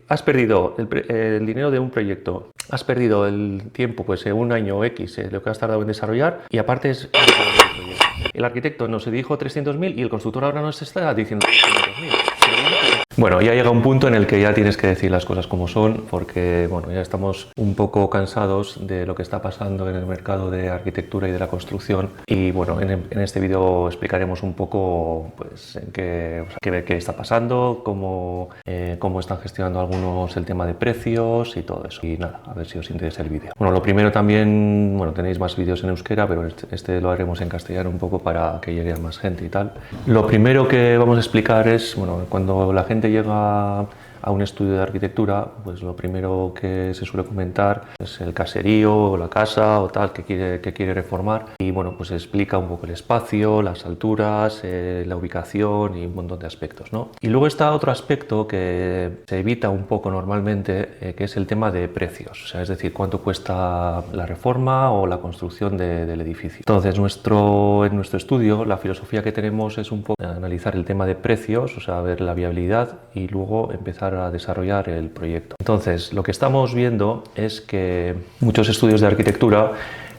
has perdido el dinero de un proyecto, has perdido el tiempo, pues un año X, lo que has tardado en desarrollar, y aparte es... El arquitecto nos dijo 300.000 y el constructor ahora nos está diciendo 300.000. Bueno, ya llega un punto en el que ya tienes que decir las cosas como son, porque bueno, ya estamos un poco cansados de lo que está pasando en el mercado de arquitectura y de la construcción. Y bueno, en este vídeo explicaremos un poco pues, qué está pasando, cómo están gestionando algunos el tema de precios y todo eso. Y nada, a ver si os interesa el vídeo. Bueno, lo primero también, bueno, tenéis más vídeos en euskera, pero este lo haremos en castellano un poco para que llegue a más gente y tal. Lo primero que vamos a explicar es, bueno, cuando la gente llega a un estudio de arquitectura, pues lo primero que se suele comentar es el caserío o la casa o tal que quiere reformar, y bueno, pues se explica un poco el espacio, las alturas, la ubicación y un montón de aspectos, ¿no? Y luego está otro aspecto que se evita un poco normalmente, que es el tema de precios, o sea, es decir, cuánto cuesta la reforma o la construcción del edificio. Entonces, en nuestro estudio, la filosofía que tenemos es un poco analizar el tema de precios, o sea, ver la viabilidad y luego empezar a desarrollar el proyecto. Entonces, lo que estamos viendo es que muchos estudios de arquitectura,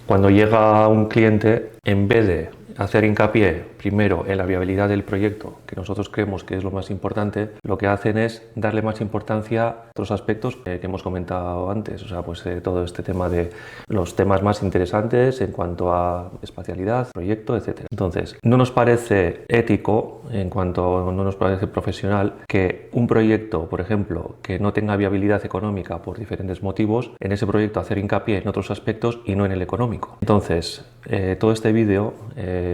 cuando llega un cliente, en vez de hacer hincapié primero en la viabilidad del proyecto, que nosotros creemos que es lo más importante, lo que hacen es darle más importancia a otros aspectos que hemos comentado antes, o sea, pues todo este tema de los temas más interesantes en cuanto a espacialidad, proyecto, etc. Entonces, no nos parece ético, no nos parece profesional, que un proyecto, por ejemplo, que no tenga viabilidad económica por diferentes motivos, en ese proyecto hacer hincapié en otros aspectos y no en el económico. Entonces, todo este vídeo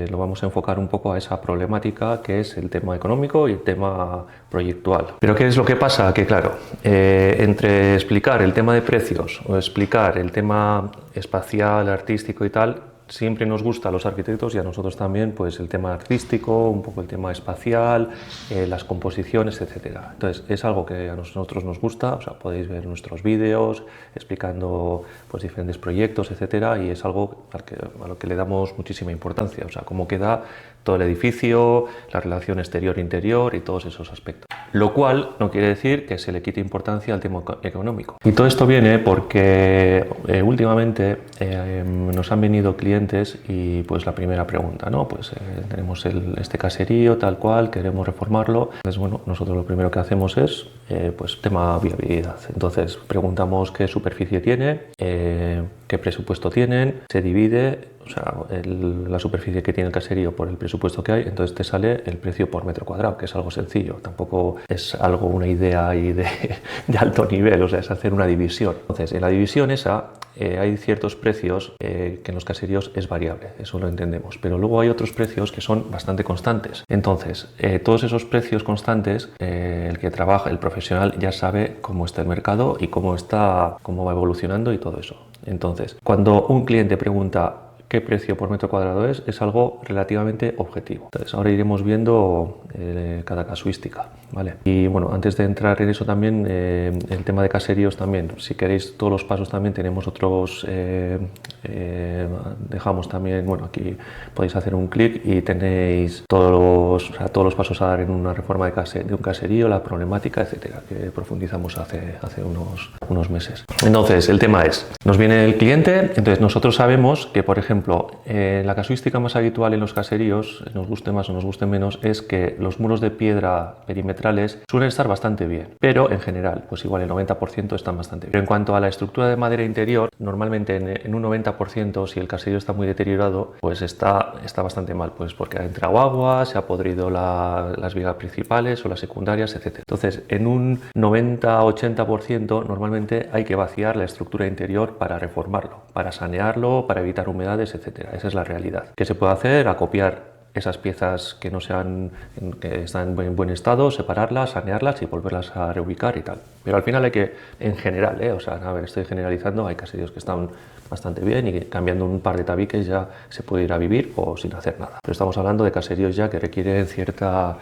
lo vamos a enfocar un poco a esa problemática que es el tema económico y el tema proyectual. Pero ¿qué es lo que pasa? Que claro, entre explicar el tema de precios o explicar el tema espacial, artístico y tal, siempre nos gusta a los arquitectos y a nosotros también pues el tema artístico, un poco el tema espacial, las composiciones, etcétera. Entonces es algo que a nosotros nos gusta, o sea, podéis ver nuestros vídeos explicando pues diferentes proyectos, etcétera, y es algo a lo que le damos muchísima importancia, o sea, cómo queda todo el edificio, la relación exterior-interior y todos esos aspectos. Lo cual no quiere decir que se le quite importancia al tema económico. Y todo esto viene porque últimamente nos han venido clientes y pues la primera pregunta, ¿no? Pues tenemos este caserío tal cual, queremos reformarlo. Entonces, bueno, nosotros lo primero que hacemos es pues tema viabilidad. Entonces preguntamos qué superficie tiene, qué presupuesto tienen, se divide, o sea, la superficie que tiene el caserío por el presupuesto que hay, entonces te sale el precio por metro cuadrado, que es algo sencillo, tampoco es algo, una idea ahí de alto nivel, o sea, es hacer una división. Entonces, en la división esa hay ciertos precios que en los caseríos es variable, eso lo entendemos, pero luego hay otros precios que son bastante constantes. Entonces, todos esos precios constantes, el que trabaja, el profesional, ya sabe cómo está el mercado y cómo va evolucionando y todo eso. Entonces, cuando un cliente pregunta qué precio por metro cuadrado es algo relativamente objetivo. Entonces, ahora iremos viendo cada casuística, ¿vale? Y bueno, antes de entrar en eso también, el tema de caseríos también, si queréis todos los pasos también tenemos otros, dejamos también, bueno, aquí podéis hacer un clic y tenéis todos los pasos a dar en una reforma de un caserío, la problemática, etcétera, que profundizamos hace unos meses. Entonces, el tema es, nos viene el cliente, entonces nosotros sabemos que, por ejemplo, la casuística más habitual en los caseríos, nos guste más o nos guste menos, es que los muros de piedra perimetrales suelen estar bastante bien, pero en general, pues igual el 90% están bastante bien. Pero en cuanto a la estructura de madera interior, normalmente en un 90%, si el caserío está muy deteriorado, pues está bastante mal, pues porque ha entrado agua, se ha podrido las vigas principales o las secundarias, etc. Entonces, en un 90-80% normalmente hay que vaciar la estructura interior para reformarlo, para sanearlo, para evitar humedades, etcétera. Esa es la realidad. ¿Qué se puede hacer? Acopiar esas piezas que están en buen estado, separarlas, sanearlas y volverlas a reubicar y tal. Pero al final hay que, en general, o sea, a ver, estoy generalizando, hay caseríos que están bastante bien y cambiando un par de tabiques ya se puede ir a vivir o sin hacer nada. Pero estamos hablando de caseríos ya que requieren cierta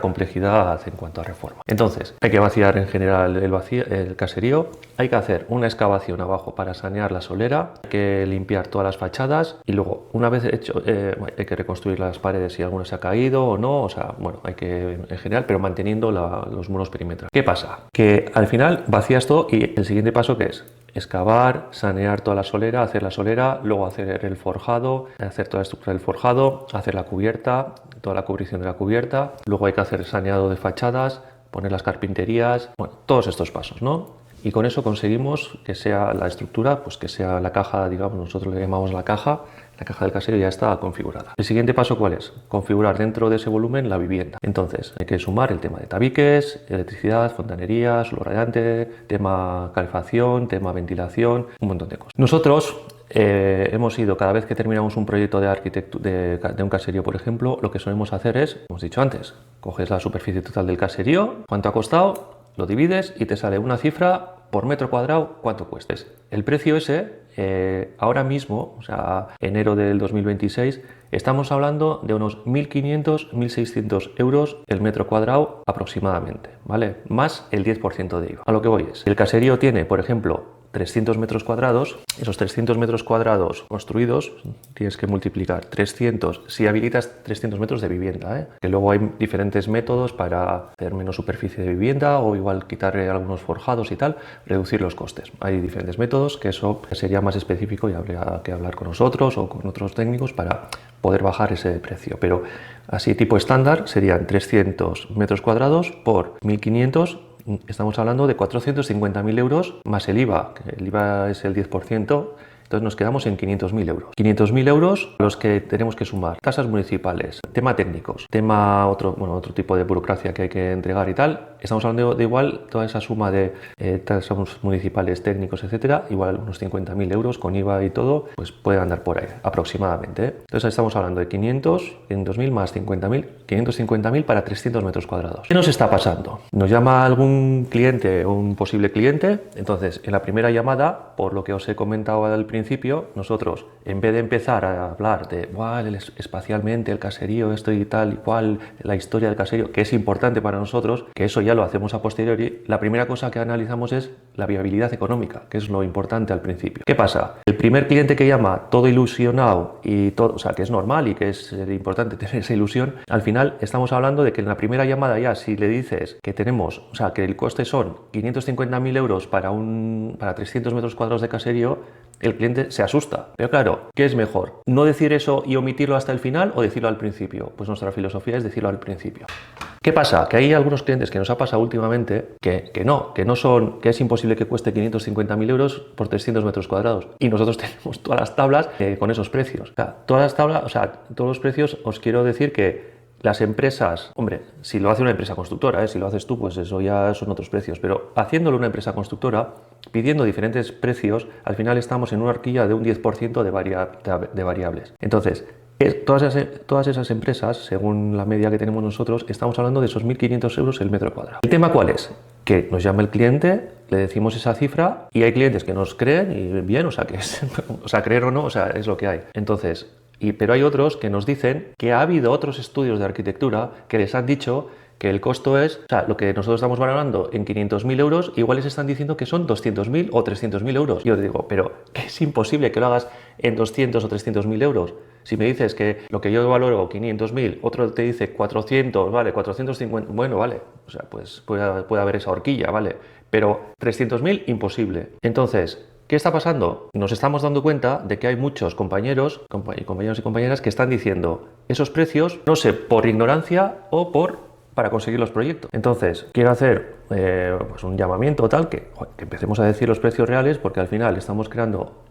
complejidad en cuanto a reforma. Entonces, hay que vaciar en general el caserío, hay que hacer una excavación abajo para sanear la solera, hay que limpiar todas las fachadas y luego, una vez hecho, hay que reconstruir las paredes paredes si alguna se ha caído o no, o sea, bueno, hay que en general, pero manteniendo los muros perimetrales. ¿Qué pasa? Que al final vacías todo y el siguiente paso, ¿qué es? Excavar, sanear toda la solera, hacer la solera, luego hacer el forjado, hacer toda la estructura del forjado, hacer la cubierta, toda la cubrición de la cubierta, luego hay que hacer saneado de fachadas, poner las carpinterías, bueno, todos estos pasos, ¿no? Y con eso conseguimos que sea la estructura, pues que sea la caja, digamos, nosotros le llamamos la caja del caserío ya está configurada. El siguiente paso, ¿cuál es? Configurar dentro de ese volumen la vivienda. Entonces, hay que sumar el tema de tabiques, electricidad, fontanería, suelo radiante, tema calefacción, tema ventilación, un montón de cosas. Nosotros hemos ido, cada vez que terminamos un proyecto de arquitectura de un caserío, por ejemplo, lo que solemos hacer es, como hemos dicho antes, coges la superficie total del caserío, cuánto ha costado, lo divides y te sale una cifra por metro cuadrado, cuánto cuesta. El precio ese, ahora mismo, o sea, enero del 2026, estamos hablando de unos 1.500, 1.600 euros el metro cuadrado aproximadamente, ¿vale? Más el 10% de IVA. A lo que voy es, el caserío tiene, por ejemplo, 300 metros cuadrados, esos 300 metros cuadrados construidos, tienes que multiplicar 300, si habilitas 300 metros de vivienda, que luego hay diferentes métodos para hacer menos superficie de vivienda o igual quitar algunos forjados y tal, reducir los costes. Hay diferentes métodos que eso sería más específico y habría que hablar con nosotros o con otros técnicos para poder bajar ese precio, pero así tipo estándar serían 300 metros cuadrados por 1.500. Estamos hablando de 450.000 euros más el IVA, que el IVA es el 10%, entonces nos quedamos en 500.000 euros. 500.000 euros los que tenemos que sumar. Tasas municipales, tema técnicos, tema otro tipo de burocracia que hay que entregar y tal. Estamos hablando de igual toda esa suma de tasas municipales, técnicos, etcétera, igual unos 50.000 euros con IVA y todo, pues puede andar por ahí aproximadamente. Entonces estamos hablando de 500.000 más 50.000, 550.000 para 300 metros cuadrados. ¿Qué nos está pasando? Nos llama algún cliente o un posible cliente, entonces en la primera llamada, por lo que os he comentado al principio, nosotros en vez de empezar a hablar de espacialmente el caserío, esto y tal y cual, la historia del caserío, que es importante para nosotros, que eso ya lo hacemos a posteriori, la primera cosa que analizamos es la viabilidad económica, que es lo importante al principio. ¿Qué pasa? El primer cliente que llama todo ilusionado y todo, o sea, que es normal y que es importante tener esa ilusión, al final estamos hablando de que en la primera llamada ya, si le dices que tenemos, o sea, que el coste son 550.000 euros para 300 metros cuadrados de caserío, el cliente se asusta. Pero claro, ¿qué es mejor? ¿No decir eso y omitirlo hasta el final o decirlo al principio? Pues nuestra filosofía es decirlo al principio. ¿Qué pasa? Que hay algunos clientes que nos ha pasado últimamente que es imposible que cueste 550.000 euros por 300 metros cuadrados. Y nosotros tenemos todas las tablas con esos precios. O sea, todas las tablas, o sea, todos los precios, os quiero decir que las empresas, hombre, si lo hace una empresa constructora, si lo haces tú, pues eso ya son otros precios, pero haciéndolo una empresa constructora, pidiendo diferentes precios, al final estamos en una horquilla de un 10% de variables. Entonces, todas esas empresas, según la media que tenemos nosotros, estamos hablando de esos 1.500 euros el metro cuadrado. ¿El tema cuál es? Que nos llama el cliente, le decimos esa cifra y hay clientes que nos creen y bien, o sea, creer o no, o sea, es lo que hay. Entonces, pero hay otros que nos dicen que ha habido otros estudios de arquitectura que les han dicho que el costo es, o sea, lo que nosotros estamos valorando en 500.000 euros, igual les están diciendo que son 200.000 o 300.000 euros. Yo te digo, pero es imposible que lo hagas en 200 o 300.000 euros. Si me dices que lo que yo valoro 500.000, otro te dice 400, vale, 450, bueno, vale, o sea, pues puede haber esa horquilla, vale, pero 300.000, imposible. Entonces, ¿qué está pasando? Nos estamos dando cuenta de que hay muchos compañeros y compañeras que están diciendo esos precios, no sé, por ignorancia o para conseguir los proyectos. Entonces, quiero hacer pues un llamamiento tal que empecemos a decir los precios reales porque al final estamos creando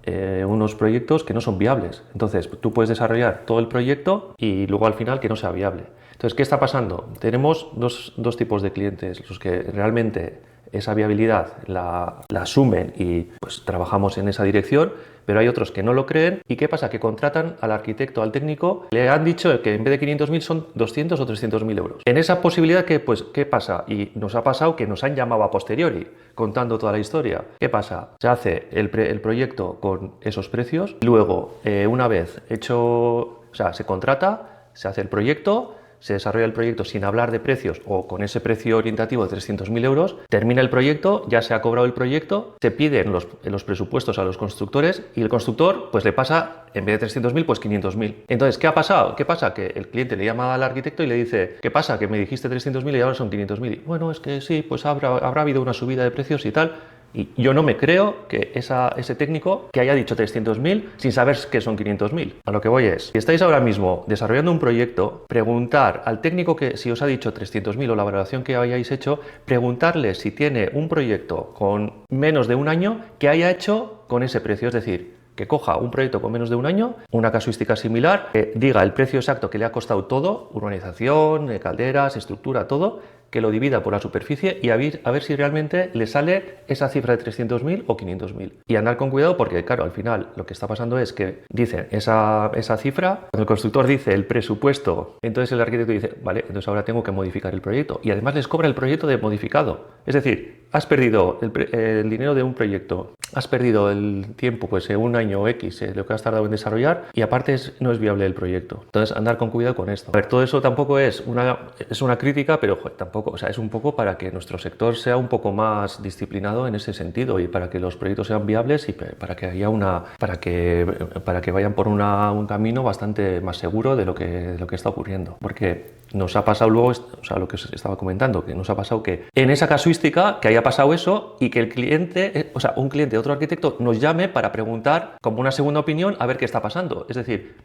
unos proyectos que no son viables. Entonces, tú puedes desarrollar todo el proyecto y luego al final que no sea viable. Entonces, ¿qué está pasando? Tenemos dos tipos de clientes, los que realmente esa viabilidad la asumen y pues trabajamos en esa dirección, pero hay otros que no lo creen. ¿Y qué pasa? Que contratan al arquitecto, al técnico, le han dicho que en vez de 500.000 son 200 o 300.000 euros. En esa posibilidad, ¿qué pasa? Y nos ha pasado que nos han llamado a posteriori, contando toda la historia. ¿Qué pasa? Se hace el proyecto con esos precios, luego, una vez hecho, o sea, se contrata, se hace el proyecto, se desarrolla el proyecto sin hablar de precios o con ese precio orientativo de 300.000 euros, termina el proyecto, ya se ha cobrado el proyecto, se piden los presupuestos a los constructores y el constructor pues le pasa, en vez de 300.000, pues 500.000. Entonces, ¿qué ha pasado? ¿Qué pasa? Que el cliente le llama al arquitecto y le dice, ¿qué pasa? Que me dijiste 300.000 y ahora son 500.000. Bueno, es que sí, pues habrá habido una subida de precios y tal. Y yo no me creo que ese técnico que haya dicho 300.000 sin saber que son 500.000. A lo que voy es, si estáis ahora mismo desarrollando un proyecto, preguntar al técnico que si os ha dicho 300.000 o la valoración que hayáis hecho, preguntarle si tiene un proyecto con menos de un año que haya hecho con ese precio. Es decir, que coja un proyecto con menos de un año, una casuística similar, que diga el precio exacto que le ha costado todo, urbanización, calderas, estructura, todo, que lo divida por la superficie y a ver si realmente le sale esa cifra de 300.000 o 500.000. Y andar con cuidado porque, claro, al final lo que está pasando es que dicen esa cifra, cuando el constructor dice el presupuesto, entonces el arquitecto dice, vale, entonces ahora tengo que modificar el proyecto. Y además les cobra el proyecto de modificado. Es decir, has perdido el dinero de un proyecto, has perdido el tiempo, pues un año X, lo que has tardado en desarrollar y aparte no es viable el proyecto. Entonces, andar con cuidado con esto. A ver, todo eso tampoco es una crítica, pero joder, tampoco, o sea, es un poco para que nuestro sector sea un poco más disciplinado en ese sentido y para que los proyectos sean viables y para que haya para que vayan por un camino bastante más seguro de lo que está ocurriendo. Porque nos ha pasado luego, o sea, lo que os estaba comentando, que nos ha pasado que en esa casuística que haya pasado eso y que el cliente, o sea, un cliente de otro arquitecto nos llame para preguntar como una segunda opinión a ver qué está pasando. Es decir,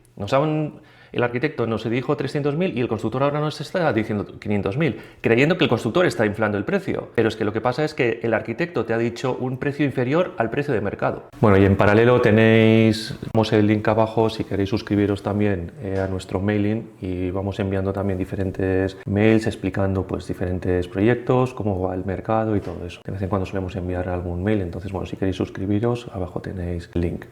el arquitecto nos dijo 300.000 y el constructor ahora nos está diciendo 500.000, creyendo que el constructor está inflando el precio. Pero es que lo que pasa es que el arquitecto te ha dicho un precio inferior al precio de mercado. Bueno, y en paralelo tenéis el link abajo si queréis suscribiros también a nuestro mailing y vamos enviando también diferentes mails explicando pues diferentes proyectos, cómo va el mercado y todo eso. De vez en cuando solemos enviar algún mail, entonces bueno, si queréis suscribiros, abajo tenéis el link.